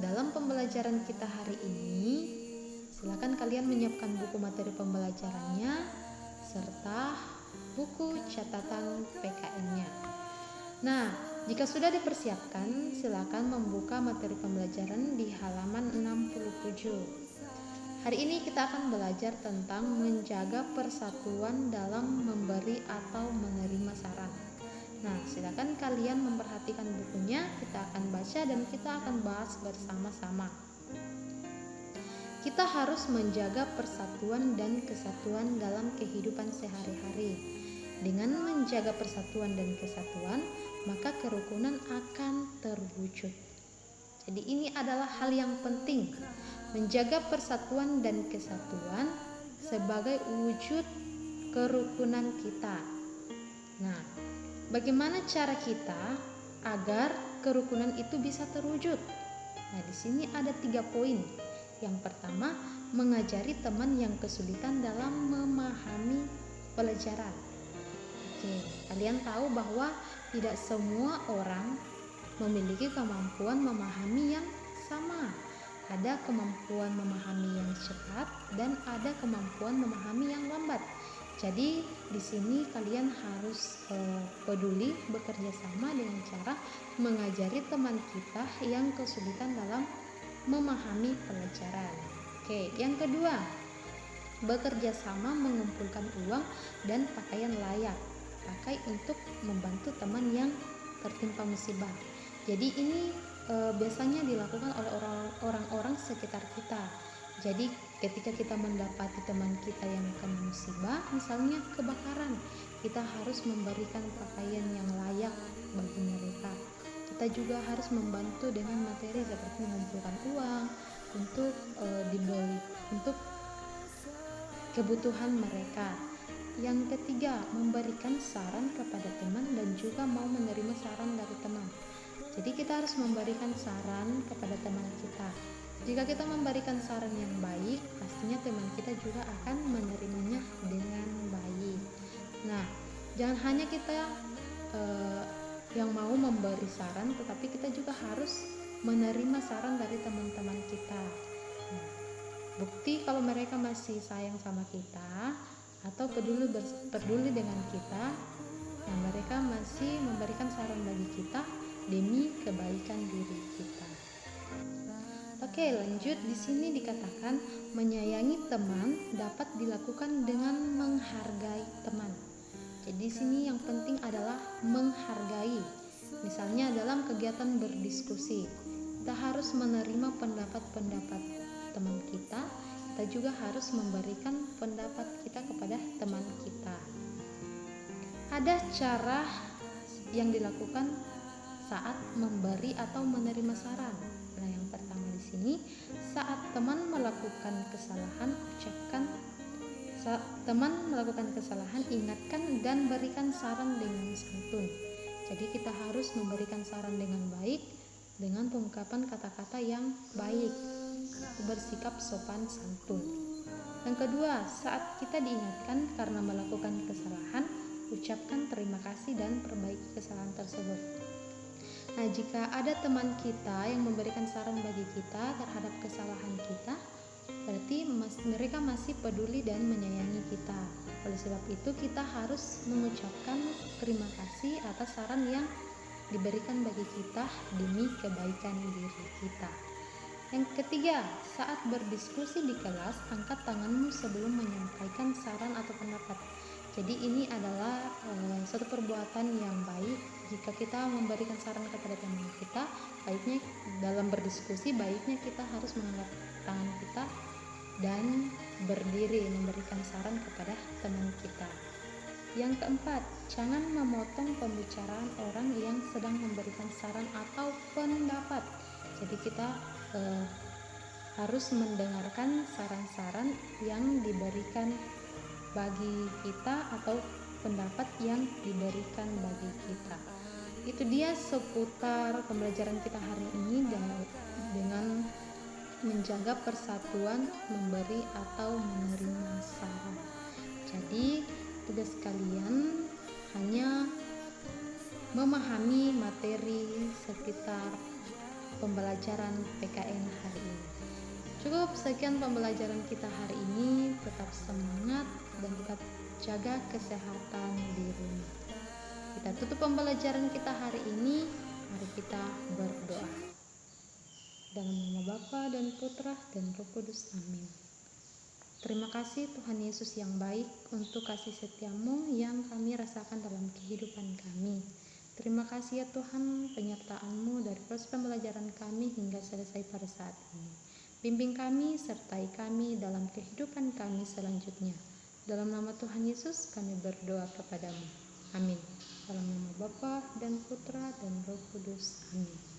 dalam pembelajaran kita hari ini, silakan kalian menyiapkan buku materi pembelajarannya serta buku catatan PKN-nya. Nah, jika sudah dipersiapkan, silakan membuka materi pembelajaran di halaman 67. Hari ini kita akan belajar tentang menjaga persatuan dalam memberi atau menerima saran. Nah, silakan kalian memperhatikan bukunya, kita akan baca dan kita akan bahas bersama-sama. Kita harus menjaga persatuan dan kesatuan dalam kehidupan sehari-hari. Dengan menjaga persatuan dan kesatuan, maka kerukunan akan terwujud. Jadi ini adalah hal yang penting, menjaga persatuan dan kesatuan sebagai wujud kerukunan kita. Nah, bagaimana cara kita agar kerukunan itu bisa terwujud? Nah, di sini ada 3 poin. Yang pertama, mengajari teman yang kesulitan dalam memahami pelajaran. Oke, kalian tahu bahwa tidak semua orang memiliki kemampuan memahami yang sama. Ada kemampuan memahami yang cepat dan ada kemampuan memahami yang lambat. Jadi di sini kalian harus peduli bekerja sama dengan cara mengajari teman kita yang kesulitan dalam memahami pelajaran. Oke, yang kedua, bekerja sama mengumpulkan uang dan pakaian layak pakai untuk membantu teman yang tertimpa musibah. Jadi ini biasanya dilakukan oleh orang-orang sekitar kita. Jadi ketika kita mendapati teman kita yang kena musibah, misalnya kebakaran, kita harus memberikan pakaian yang layak bagi mereka. Kita juga harus membantu dengan materi seperti mengumpulkan uang untuk dibeli untuk kebutuhan mereka. Yang ketiga, memberikan saran kepada teman dan juga mau menerima saran dari teman. Jadi kita harus memberikan saran kepada teman kita. Jika kita memberikan saran yang baik, pastinya teman kita juga akan menerimanya dengan baik. Nah, jangan hanya kita yang mau memberi saran, tetapi kita juga harus menerima saran dari teman-teman kita. Nah, bukti kalau mereka masih sayang sama kita atau peduli dengan kita, nah mereka masih memberikan saran bagi kita demi kebaikan diri kita. Oke, lanjut. Di sini dikatakan menyayangi teman dapat dilakukan dengan menghargai teman. Jadi di sini yang penting adalah menghargai. Misalnya dalam kegiatan berdiskusi, kita harus menerima pendapat-pendapat teman kita. Kita juga harus memberikan pendapat kita kepada teman kita. Ada cara yang dilakukan saat memberi atau menerima saran. Nah, yang pertama di sini, saat teman melakukan kesalahan, ingatkan dan berikan saran dengan santun. Jadi kita harus memberikan saran dengan baik, dengan pengungkapan kata-kata yang baik, bersikap sopan santun. Yang kedua, saat kita diingatkan karena melakukan kesalahan, ucapkan terima kasih dan perbaiki kesalahan tersebut. Nah, jika ada teman kita yang memberikan saran bagi kita terhadap kesalahan kita, berarti mereka masih peduli dan menyayangi kita. Oleh sebab itu, kita harus mengucapkan terima kasih atas saran yang diberikan bagi kita demi kebaikan diri kita. Yang ketiga, saat berdiskusi di kelas, angkat tanganmu sebelum menyampaikan saran atau pendapat. Jadi ini adalah suatu perbuatan yang baik. Jika kita memberikan saran kepada teman kita, baiknya dalam berdiskusi, baiknya kita harus mengangkat tangan kita dan berdiri memberikan saran kepada teman kita. Yang keempat, jangan memotong pembicaraan orang yang sedang memberikan saran atau pendapat. Jadi kita harus mendengarkan saran-saran yang diberikan bagi kita atau pendapat yang diberikan bagi kita. Itu dia seputar pembelajaran kita hari ini dengan menjaga persatuan, memberi atau menerima saran. Jadi tugas kalian hanya memahami materi sekitar pembelajaran PKN hari ini. Cukup sekian pembelajaran kita hari ini. Tetap semangat dan tetap jaga kesehatan di rumah. Kita tutup pembelajaran kita hari ini. Mari kita berdoa. Dalam nama Bapa dan Putra dan Roh Kudus. Amin. Terima kasih Tuhan Yesus yang baik untuk kasih setia-Mu yang kami rasakan dalam kehidupan kami. Terima kasih ya Tuhan penyertaan-Mu dari proses pembelajaran kami hingga selesai pada saat ini. Bimbing kami, sertai kami dalam kehidupan kami selanjutnya. Dalam nama Tuhan Yesus kami berdoa kepadamu. Amin. Dalam nama Bapa dan Putra dan Roh Kudus. Amin.